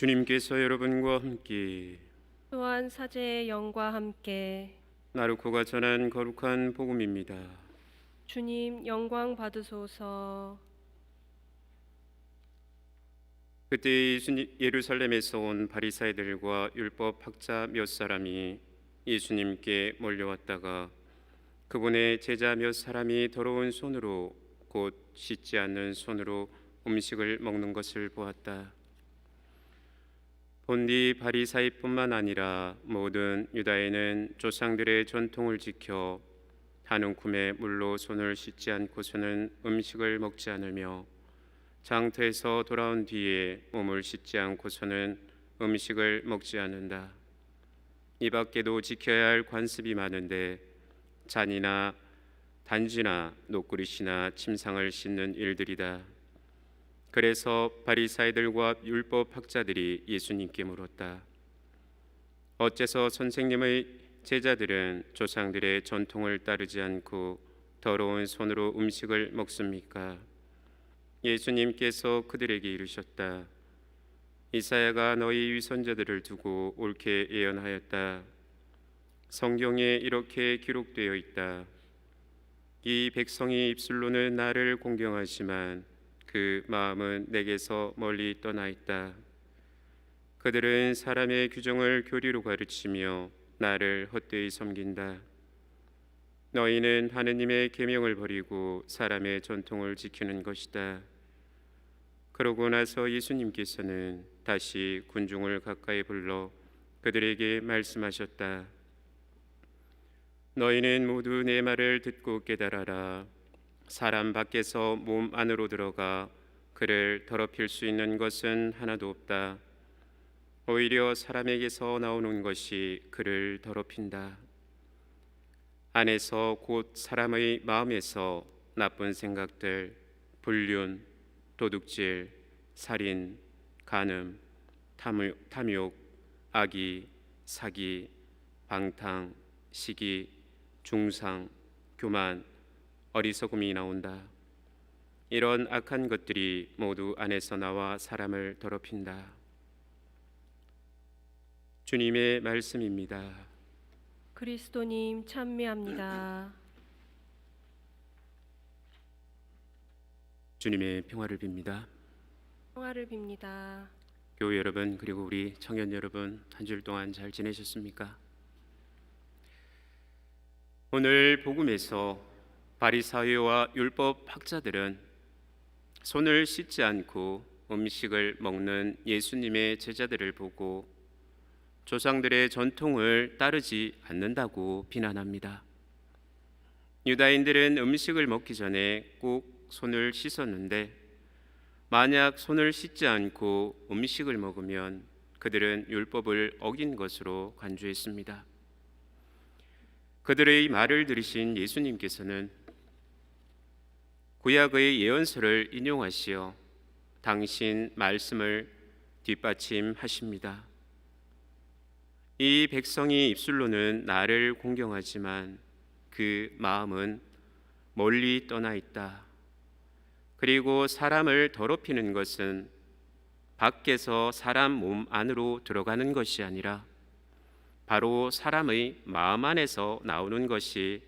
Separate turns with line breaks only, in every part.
주님께서 여러분과 함께
또한 사제의 영과 함께
나루코가 전한 거룩한 복음입니다.
주님 영광 받으소서.
그때 예루살렘에서 온 바리사이들과 율법 학자 몇 사람이 예수님께 몰려왔다가 그분의 제자 몇 사람이 더러운 손으로 곧 씻지 않는 손으로 음식을 먹는 것을 보았다. 본디 바리사이뿐만 아니라 모든 유다인은 조상들의 전통을 지켜 한 움큼의 물로 손을 씻지 않고서는 음식을 먹지 않으며 장터에서 돌아온 뒤에 몸을 씻지 않고서는 음식을 먹지 않는다. 이 밖에도 지켜야 할 관습이 많은데 잔이나 단지나 노그릇이나 침상을 씻는 일들이다. 그래서 바리사이들과 율법 학자들이 예수님께 물었다. 어째서 선생님의 제자들은 조상들의 전통을 따르지 않고 더러운 손으로 음식을 먹습니까? 예수님께서 그들에게 이르셨다. 이사야가 너희 위선자들을 두고 옳게 예언하였다. 성경에 이렇게 기록되어 있다. 이 백성이 입술로는 나를 공경하지만 그 마음은 내게서 멀리 떠나 있다. 그들은 사람의 규정을 교리로 가르치며 나를 헛되이 섬긴다. 너희는 하느님의 계명을 버리고 사람의 전통을 지키는 것이다. 그러고 나서 예수님께서는 다시 군중을 가까이 불러 그들에게 말씀하셨다. 너희는 모두 내 말을 듣고 깨달아라. 사람 밖에서 몸 안으로 들어가 그를 더럽힐 수 있는 것은 하나도 없다. 오히려 사람에게서 나오는 것이 그를 더럽힌다. 안에서 곧 사람의 마음에서 나쁜 생각들, 불륜, 도둑질, 살인, 간음, 탐욕, 악의, 사기, 방탕, 시기, 중상, 교만, 어리석음이 나온다. 이런 악한 것들이 모두 안에서 나와 사람을 더럽힌다. 주님의 말씀입니다.
그리스도님 찬미합니다.
주님의 평화를 빕니다.
평화를 빕니다.
교회 여러분 그리고 우리 청년 여러분 한 주일 동안 잘 지내셨습니까? 오늘 복음에서 바리사이와 율법 학자들은 손을 씻지 않고 음식을 먹는 예수님의 제자들을 보고 조상들의 전통을 따르지 않는다고 비난합니다. 유다인들은 음식을 먹기 전에 꼭 손을 씻었는데 만약 손을 씻지 않고 음식을 먹으면 그들은 율법을 어긴 것으로 간주했습니다. 그들의 말을 들으신 예수님께서는 구약의 예언서를 인용하시어 당신 말씀을 뒷받침하십니다. 이 백성이 입술로는 나를 공경하지만 그 마음은 멀리 떠나 있다. 그리고 사람을 더럽히는 것은 밖에서 사람 몸 안으로 들어가는 것이 아니라 바로 사람의 마음 안에서 나오는 것이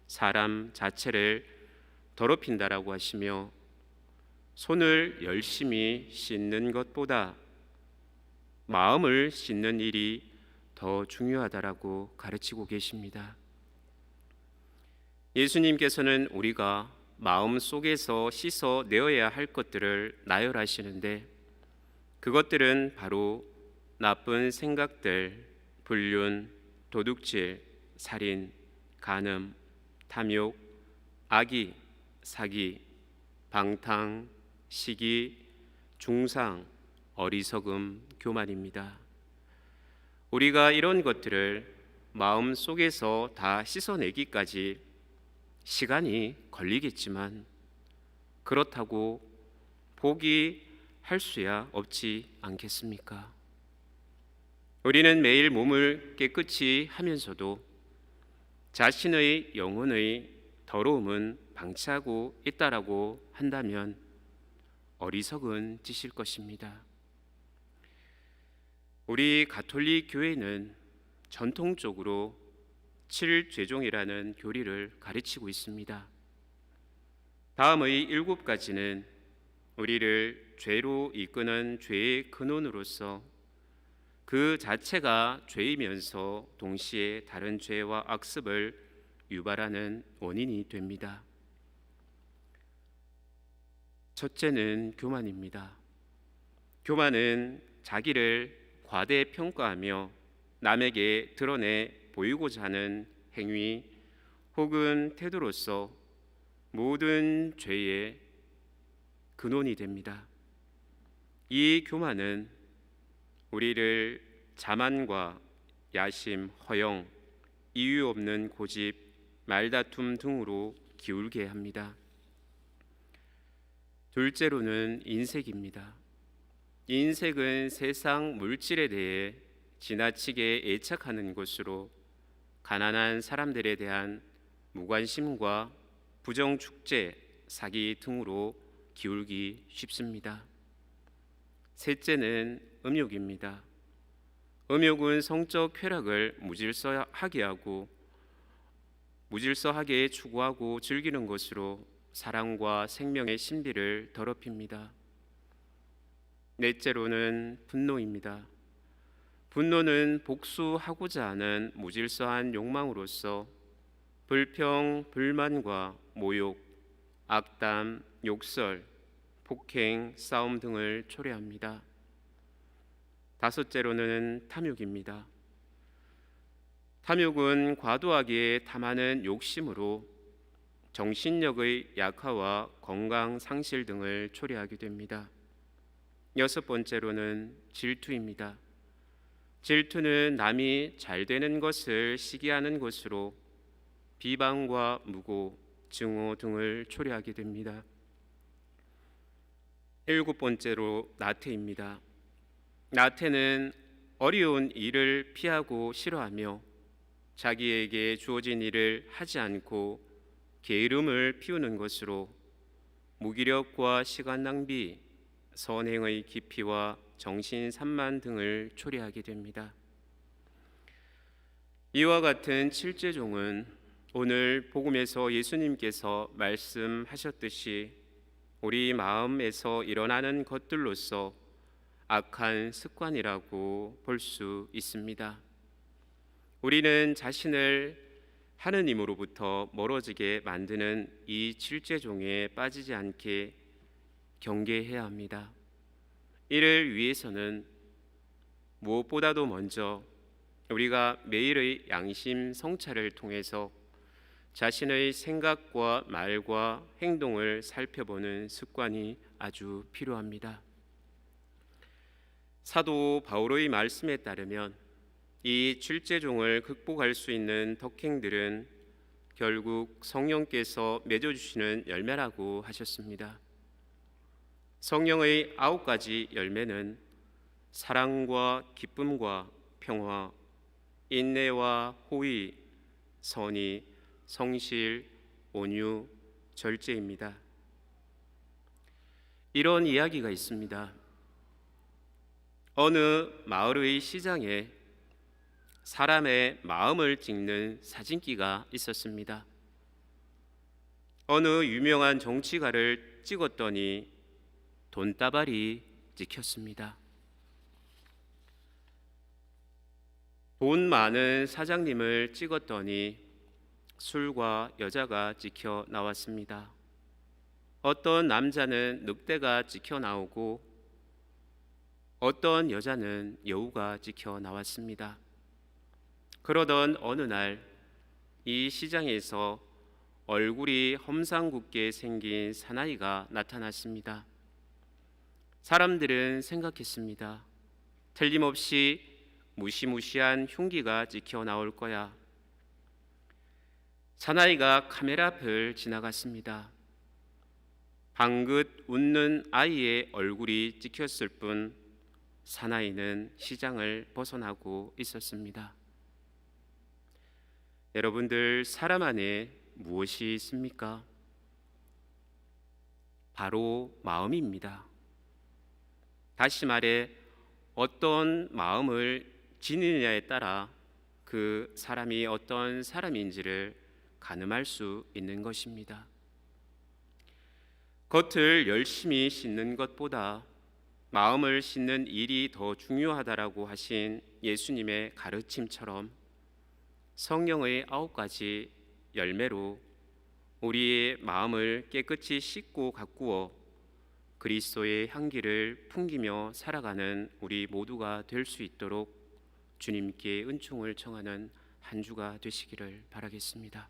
사람 자체를 더럽힌다라고 하시며 손을 열심히 씻는 것보다 마음을 씻는 일이 더 중요하다라고 가르치고 계십니다. 예수님께서는 우리가 마음 속에서 씻어내어야 할 것들을 나열하시는데, 그것들은 바로 나쁜 생각들, 불륜, 도둑질, 살인, 간음, 탐욕, 악의, 사기, 방탕, 시기, 중상, 어리석음, 교만입니다. 우리가 이런 것들을 마음 속에서 다 씻어내기까지 시간이 걸리겠지만, 그렇다고 포기할 수야 없지 않겠습니까? 우리는 매일 몸을 깨끗이 하면서도 자신의 영혼의 더러움은 방치하고 있다라고 한다면 어리석은 짓일 것입니다. 우리 가톨릭 교회는 전통적으로 7죄종이라는 교리를 가르치고 있습니다. 다음의 7가지는 우리를 죄로 이끄는 죄의 근원으로서 그 자체가 죄이면서 동시에 다른 죄와 악습을 유발하는 원인이 됩니다. 첫째는 교만입니다. 교만은 자기를 과대평가하며 남에게 드러내 보이고자 하는 행위 혹은 태도로서 모든 죄의 근원이 됩니다. 이 교만은 우리를 자만과 야심, 허영, 이유 없는 고집, 말다툼 등으로 기울게 합니다. 둘째로는 인색입니다. 인색은 세상 물질에 대해 지나치게 애착하는 것으로 가난한 사람들에 대한 무관심과 부정축제, 사기 등으로 기울기 쉽습니다. 셋째는 음욕입니다. 음욕은 성적 쾌락을 무질서하게 추구하고 즐기는 것으로 사랑과 생명의 신비를 더럽힙니다. 넷째로는 분노입니다. 분노는 복수하고자 하는 무질서한 욕망으로서 불평, 불만과 모욕, 악담, 욕설, 폭행, 싸움 등을 초래합니다. 다섯째로는 탐욕입니다. 탐욕은 과도하게 탐하는 욕심으로 정신력의 약화와 건강 상실 등을 초래하게 됩니다. 여섯 번째로는 질투입니다. 질투는 남이 잘 되는 것을 시기하는 것으로 비방과 무고, 증오 등을 초래하게 됩니다. 일곱 번째로 나태입니다. 나태는 어려운 일을 피하고 싫어하며 자기에게 주어진 일을 하지 않고 게으름을 피우는 것으로 무기력과 시간 낭비, 선행의 기피와 정신 산만 등을 초래하게 됩니다. 이와 같은 칠죄종은 오늘 복음에서 예수님께서 말씀하셨듯이 우리 마음에서 일어나는 것들로서 악한 습관이라고 볼 수 있습니다. 우리는 자신을 하느님으로부터 멀어지게 만드는 이 칠죄종에 빠지지 않게 경계해야 합니다. 이를 위해서는 무엇보다도 먼저 우리가 매일의 양심 성찰을 통해서 자신의 생각과 말과 행동을 살펴보는 습관이 아주 필요합니다. 사도 바울의 말씀에 따르면 이 칠죄종을 극복할 수 있는 덕행들은 결국 성령께서 맺어주시는 열매라고 하셨습니다. 성령의 9가지 열매는 사랑과 기쁨과 평화, 인내와 호의, 선의, 성실, 온유, 절제입니다. 이런 이야기가 있습니다. 어느 마을의 시장에 사람의 마음을 찍는 사진기가 있었습니다. 어느 유명한 정치가를 찍었더니 돈다발이 찍혔습니다. 돈 많은 사장님을 찍었더니 술과 여자가 찍혀 나왔습니다. 어떤 남자는 늑대가 찍혀 나오고 어떤 여자는 여우가 찍혀 나왔습니다. 그러던 어느 날 이 시장에서 얼굴이 험상궂게 생긴 사나이가 나타났습니다. 사람들은 생각했습니다. 틀림없이 무시무시한 흉기가 찍혀 나올 거야. 사나이가 카메라 앞을 지나갔습니다. 방긋 웃는 아이의 얼굴이 찍혔을 뿐 사나이는 시장을 벗어나고 있었습니다. 여러분들, 사람 안에 무엇이 있습니까? 바로 마음입니다. 다시 말해 어떤 마음을 지니느냐에 따라 그 사람이 어떤 사람인지를 가늠할 수 있는 것입니다. 겉을 열심히 씻는 것보다 마음을 씻는 일이 더 중요하다라고 하신 예수님의 가르침처럼 성령의 9가지 열매로 우리의 마음을 깨끗이 씻고 가꾸어 그리스도의 향기를 풍기며 살아가는 우리 모두가 될 수 있도록 주님께 은총을 청하는 한 주가 되시기를 바라겠습니다.